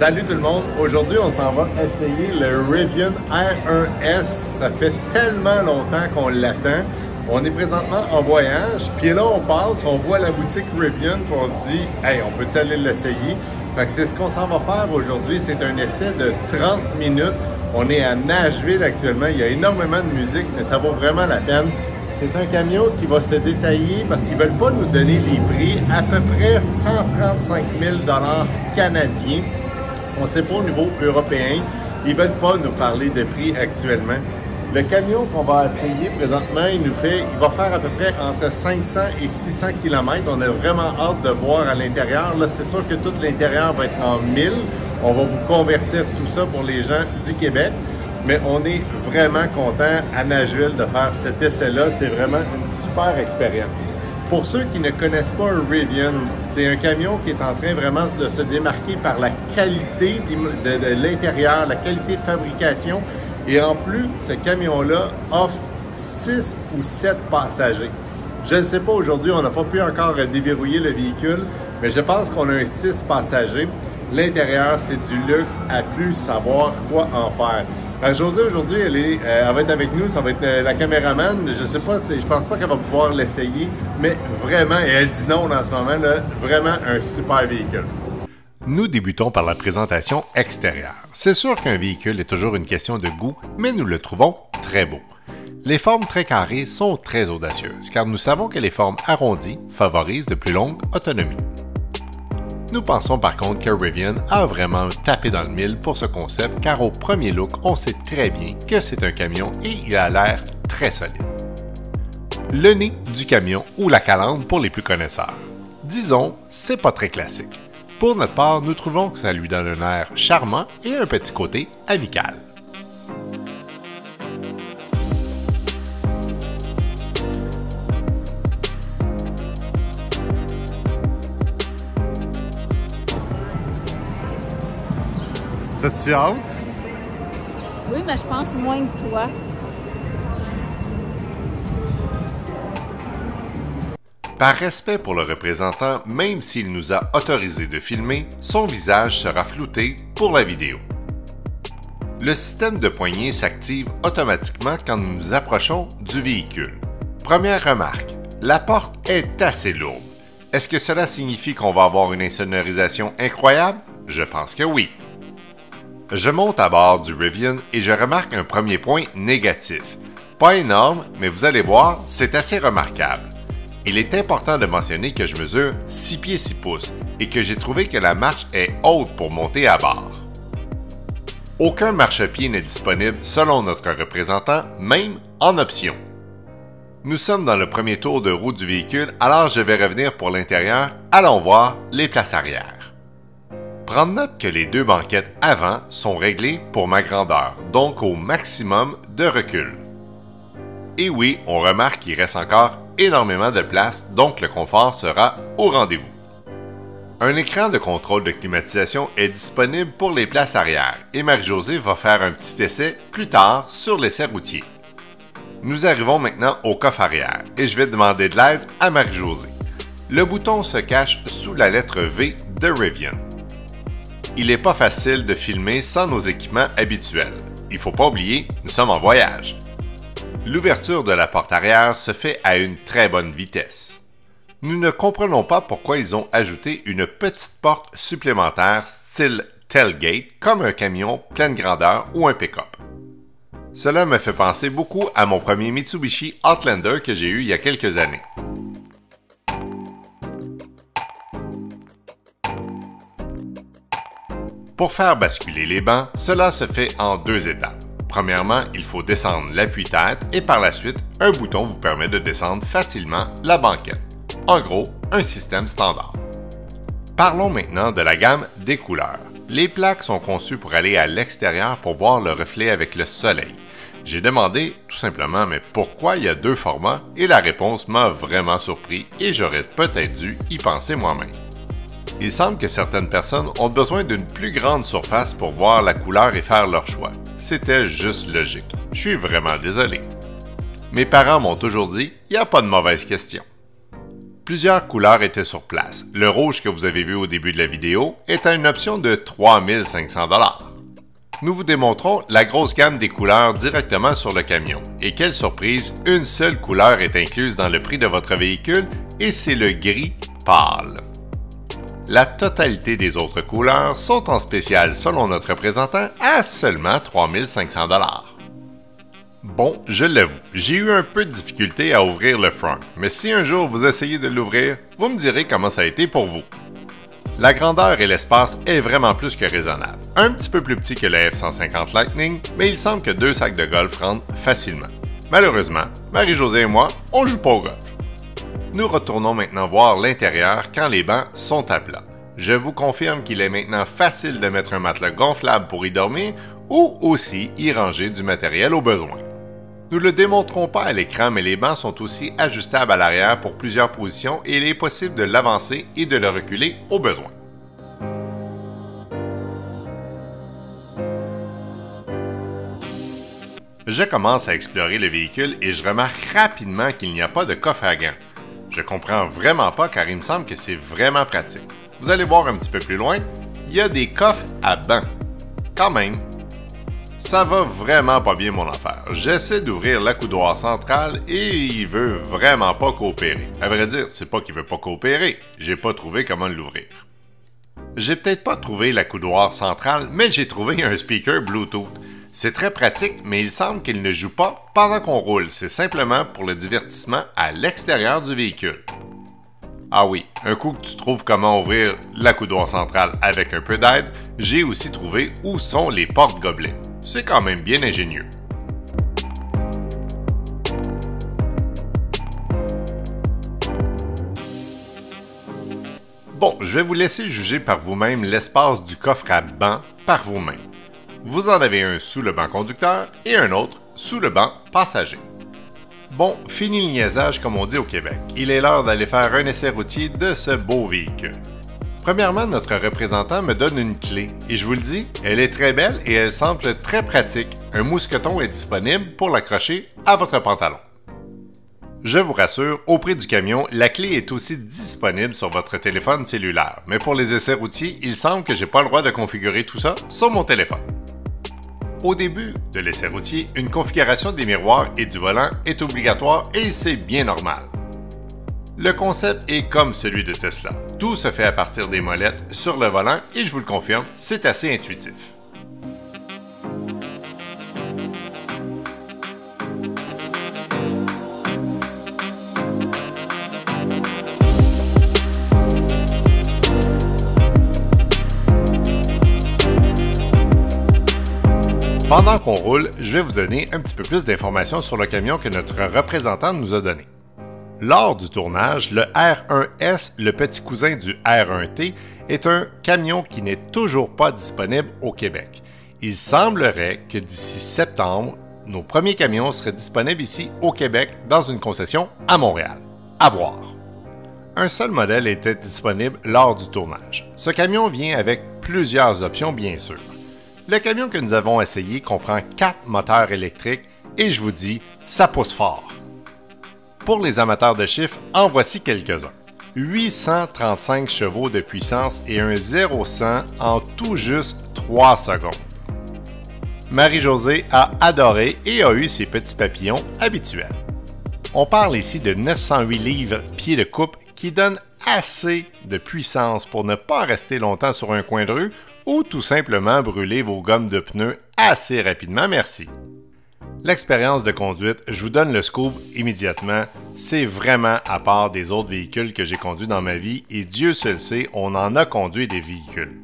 Salut tout le monde! Aujourd'hui, on s'en va essayer le Rivian R1S. Ça fait tellement longtemps qu'on l'attend. On est présentement en voyage, puis là, on passe, on voit la boutique Rivian, puis on se dit « Hey, on peut-tu aller l'essayer? » Fait que c'est ce qu'on s'en va faire aujourd'hui. C'est un essai de 30 minutes. On est à Nashville actuellement. Il y a énormément de musique, mais ça vaut vraiment la peine. C'est un camion qui va se détailler parce qu'ils ne veulent pas nous donner les prix. À peu près 135 000 canadiens. On ne sait pas au niveau européen. Ils ne veulent pas nous parler de prix actuellement. Le camion qu'on va essayer présentement, il va faire à peu près entre 500 et 600 km. On a vraiment hâte de voir à l'intérieur. Là, c'est sûr que tout l'intérieur va être en 1000. On va vous convertir tout ça pour les gens du Québec. Mais on est vraiment content à Nashville de faire cet essai-là. C'est vraiment une super expérience. Pour ceux qui ne connaissent pas Rivian, c'est un camion qui est en train vraiment de se démarquer par la qualité de l'intérieur, la qualité de fabrication. Et en plus, ce camion-là offre 6 ou 7 passagers. Je ne sais pas, aujourd'hui, on n'a pas pu encore déverrouiller le véhicule, mais je pense qu'on a un 6 passagers. L'intérieur, c'est du luxe à plus savoir quoi en faire. Josée, aujourd'hui, elle va être avec nous, ça va être la caméraman. Je sais pas, je pense pas qu'elle va pouvoir l'essayer, mais vraiment, et elle dit non en ce moment, là, vraiment un super véhicule. Nous débutons par la présentation extérieure. C'est sûr qu'un véhicule est toujours une question de goût, mais nous le trouvons très beau. Les formes très carrées sont très audacieuses, car nous savons que les formes arrondies favorisent de plus longues autonomies. Nous pensons par contre que Rivian a vraiment tapé dans le mille pour ce concept, car au premier look, on sait très bien que c'est un camion et il a l'air très solide. Le nez du camion ou la calandre pour les plus connaisseurs. Disons, c'est pas très classique. Pour notre part, nous trouvons que ça lui donne un air charmant et un petit côté amical. T'as-tu hâte? Oui, mais je pense moins que toi. Par respect pour le représentant, même s'il nous a autorisé de filmer, son visage sera flouté pour la vidéo. Le système de poignée s'active automatiquement quand nous nous approchons du véhicule. Première remarque, la porte est assez lourde. Est-ce que cela signifie qu'on va avoir une insonorisation incroyable? Je pense que oui. Je monte à bord du Rivian et je remarque un premier point négatif. Pas énorme, mais vous allez voir, c'est assez remarquable. Il est important de mentionner que je mesure 6 pieds 6 pouces et que j'ai trouvé que la marche est haute pour monter à bord. Aucun marchepied n'est disponible selon notre représentant, même en option. Nous sommes dans le premier tour de roue du véhicule, alors je vais revenir pour l'intérieur. Allons voir les places arrière. Prendre note que les deux banquettes avant sont réglées pour ma grandeur, donc au maximum de recul. Et oui, on remarque qu'il reste encore énormément de place, donc le confort sera au rendez-vous. Un écran de contrôle de climatisation est disponible pour les places arrière et Marie-Josée va faire un petit essai plus tard sur l'essai routier. Nous arrivons maintenant au coffre arrière et je vais demander de l'aide à Marie-Josée. Le bouton se cache sous la lettre V de Rivian. Il n'est pas facile de filmer sans nos équipements habituels. Il ne faut pas oublier, nous sommes en voyage. L'ouverture de la porte arrière se fait à une très bonne vitesse. Nous ne comprenons pas pourquoi ils ont ajouté une petite porte supplémentaire style tailgate comme un camion pleine grandeur ou un pick-up. Cela me fait penser beaucoup à mon premier Mitsubishi Outlander que j'ai eu il y a quelques années. Pour faire basculer les bancs, cela se fait en 2 étapes. Premièrement, il faut descendre l'appui-tête et par la suite, un bouton vous permet de descendre facilement la banquette. En gros, un système standard. Parlons maintenant de la gamme des couleurs. Les plaques sont conçues pour aller à l'extérieur pour voir le reflet avec le soleil. J'ai demandé tout simplement mais pourquoi il y a 2 formats et la réponse m'a vraiment surpris et j'aurais peut-être dû y penser moi-même. Il semble que certaines personnes ont besoin d'une plus grande surface pour voir la couleur et faire leur choix. C'était juste logique. Je suis vraiment désolé. Mes parents m'ont toujours dit, il n'y a pas de mauvaise question. Plusieurs couleurs étaient sur place. Le rouge que vous avez vu au début de la vidéo était une option de 3500 $. Nous vous démontrons la grosse gamme des couleurs directement sur le camion. Et quelle surprise, une seule couleur est incluse dans le prix de votre véhicule et c'est le gris pâle. La totalité des autres couleurs sont en spécial selon notre représentant à seulement 3500 $. Bon, je l'avoue, j'ai eu un peu de difficulté à ouvrir le front, mais si un jour vous essayez de l'ouvrir, vous me direz comment ça a été pour vous. La grandeur et l'espace est vraiment plus que raisonnable. Un petit peu plus petit que le F-150 Lightning, mais il semble que 2 sacs de golf rentrent facilement. Malheureusement, Marie-Josée et moi, on joue pas au golf. Nous retournons maintenant voir l'intérieur quand les bancs sont à plat. Je vous confirme qu'il est maintenant facile de mettre un matelas gonflable pour y dormir ou aussi y ranger du matériel au besoin. Nous ne le démontrons pas à l'écran, mais les bancs sont aussi ajustables à l'arrière pour plusieurs positions et il est possible de l'avancer et de le reculer au besoin. Je commence à explorer le véhicule et je remarque rapidement qu'il n'y a pas de coffre à gants. Je comprends vraiment pas car il me semble que c'est vraiment pratique. Vous allez voir un petit peu plus loin, il y a des coffres à bancs. Quand même. Ça va vraiment pas bien mon affaire. J'essaie d'ouvrir l'accoudoir central et il veut vraiment pas coopérer. À vrai dire, c'est pas qu'il veut pas coopérer, j'ai pas trouvé comment l'ouvrir. J'ai peut-être pas trouvé l'accoudoir central, mais j'ai trouvé un speaker Bluetooth. C'est très pratique, mais il semble qu'il ne joue pas pendant qu'on roule. C'est simplement pour le divertissement à l'extérieur du véhicule. Ah oui, un coup que tu trouves comment ouvrir l'accoudoir central avec un peu d'aide, j'ai aussi trouvé où sont les portes-gobelets. C'est quand même bien ingénieux. Bon, je vais vous laisser juger par vous-même l'espace du coffre à banc par vous-même. Vous en avez un sous le banc conducteur et un autre sous le banc passager. Bon, fini le niaisage comme on dit au Québec. Il est l'heure d'aller faire un essai routier de ce beau véhicule. Premièrement, notre représentant me donne une clé et je vous le dis, elle est très belle et elle semble très pratique. Un mousqueton est disponible pour l'accrocher à votre pantalon. Je vous rassure, au prix du camion, la clé est aussi disponible sur votre téléphone cellulaire. Mais pour les essais routiers, il semble que j'ai pas le droit de configurer tout ça sur mon téléphone. Au début de l'essai routier, une configuration des miroirs et du volant est obligatoire et c'est bien normal. Le concept est comme celui de Tesla. Tout se fait à partir des molettes sur le volant et je vous le confirme, c'est assez intuitif. Pendant qu'on roule, je vais vous donner un petit peu plus d'informations sur le camion que notre représentant nous a donné. Lors du tournage, le R1S, le petit cousin du R1T, est un camion qui n'est toujours pas disponible au Québec. Il semblerait que d'ici septembre, nos premiers camions seraient disponibles ici au Québec dans une concession à Montréal. À voir. Un seul modèle était disponible lors du tournage. Ce camion vient avec plusieurs options bien sûr. Le camion que nous avons essayé comprend 4 moteurs électriques et je vous dis, ça pousse fort. Pour les amateurs de chiffres, en voici quelques-uns. 835 chevaux de puissance et un 0-100 en tout juste 3 secondes. Marie-Josée a adoré et a eu ses petits papillons habituels. On parle ici de 908 livres pieds de coupe qui donnent assez de puissance pour ne pas rester longtemps sur un coin de rue ou tout simplement brûler vos gommes de pneus assez rapidement, merci. L'expérience de conduite, je vous donne le scoop immédiatement, c'est vraiment à part des autres véhicules que j'ai conduits dans ma vie et Dieu seul sait, on en a conduit des véhicules.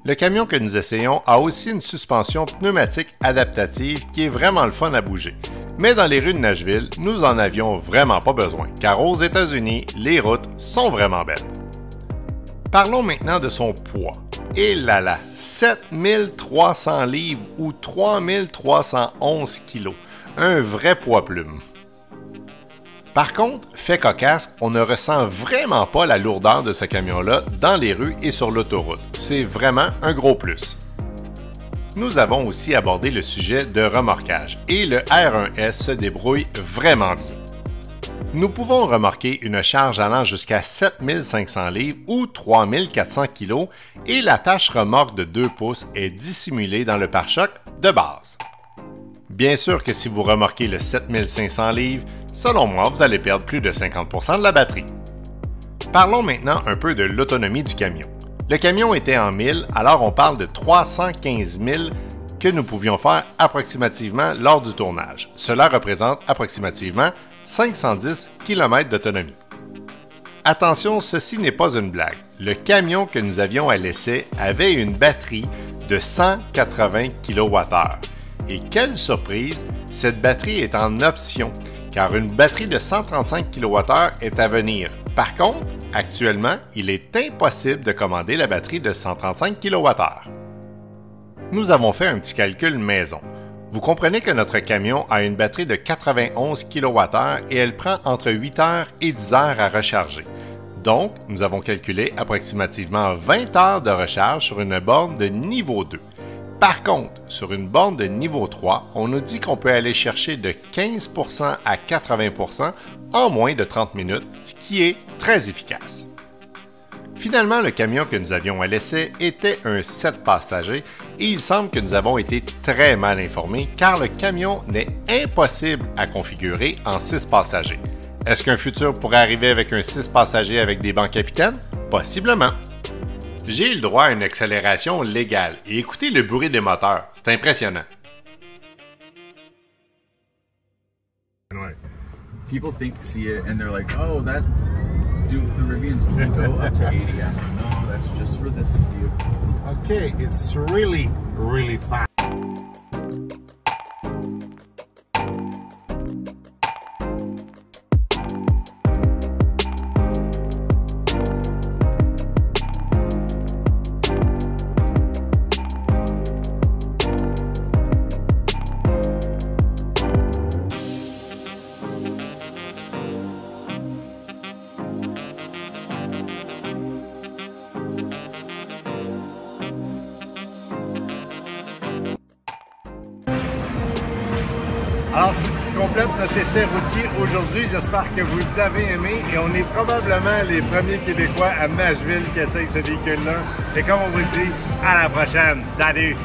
Le camion que nous essayons a aussi une suspension pneumatique adaptative qui est vraiment le fun à bouger. Mais dans les rues de Nashville, nous en avions vraiment pas besoin, car aux États-Unis, les routes sont vraiment belles. Parlons maintenant de son poids. Et là là, 7300 livres ou 3311 kilos. Un vrai poids plume. Par contre, fait cocasse, on ne ressent vraiment pas la lourdeur de ce camion-là dans les rues et sur l'autoroute. C'est vraiment un gros plus. Nous avons aussi abordé le sujet de remorquage et le R1S se débrouille vraiment bien. Nous pouvons remorquer une charge allant jusqu'à 7500 livres ou 3400 kg et la tâche remorque de 2 pouces est dissimulée dans le pare-choc de base. Bien sûr que si vous remorquez le 7500 livres, selon moi, vous allez perdre plus de 50% de la batterie. Parlons maintenant un peu de l'autonomie du camion. Le camion était en 1000, alors on parle de 315 000 que nous pouvions faire approximativement lors du tournage. Cela représente approximativement 510 km d'autonomie. Attention, ceci n'est pas une blague. Le camion que nous avions à l'essai avait une batterie de 180 kWh. Et quelle surprise, cette batterie est en option, car une batterie de 135 kWh est à venir. Par contre, actuellement, il est impossible de commander la batterie de 135 kWh. Nous avons fait un petit calcul maison. Vous comprenez que notre camion a une batterie de 91 kWh et elle prend entre 8 heures et 10 heures à recharger. Donc, nous avons calculé approximativement 20 heures de recharge sur une borne de niveau 2. Par contre, sur une borne de niveau 3, on nous dit qu'on peut aller chercher de 15% à 80% en moins de 30 minutes, ce qui est très efficace. Finalement, le camion que nous avions à l'essai était un 7 passagers et il semble que nous avons été très mal informés car le camion n'est impossible à configurer en 6 passagers. Est-ce qu'un futur pourrait arriver avec un 6 passagers avec des bancs capitaines? Possiblement. J'ai eu le droit à une accélération légale et écoutez le bruit des moteurs, c'est impressionnant. People see it and they're like, oh, the Rivian's only go up to 80. I'm like, no, that's just for this vehicle. Okay, it's really, really fast. Alors, c'est ce qui complète notre essai routier aujourd'hui. J'espère que vous avez aimé et on est probablement les premiers Québécois à Nashville qui essayent ce véhicule-là. Et comme on vous dit, à la prochaine. Salut!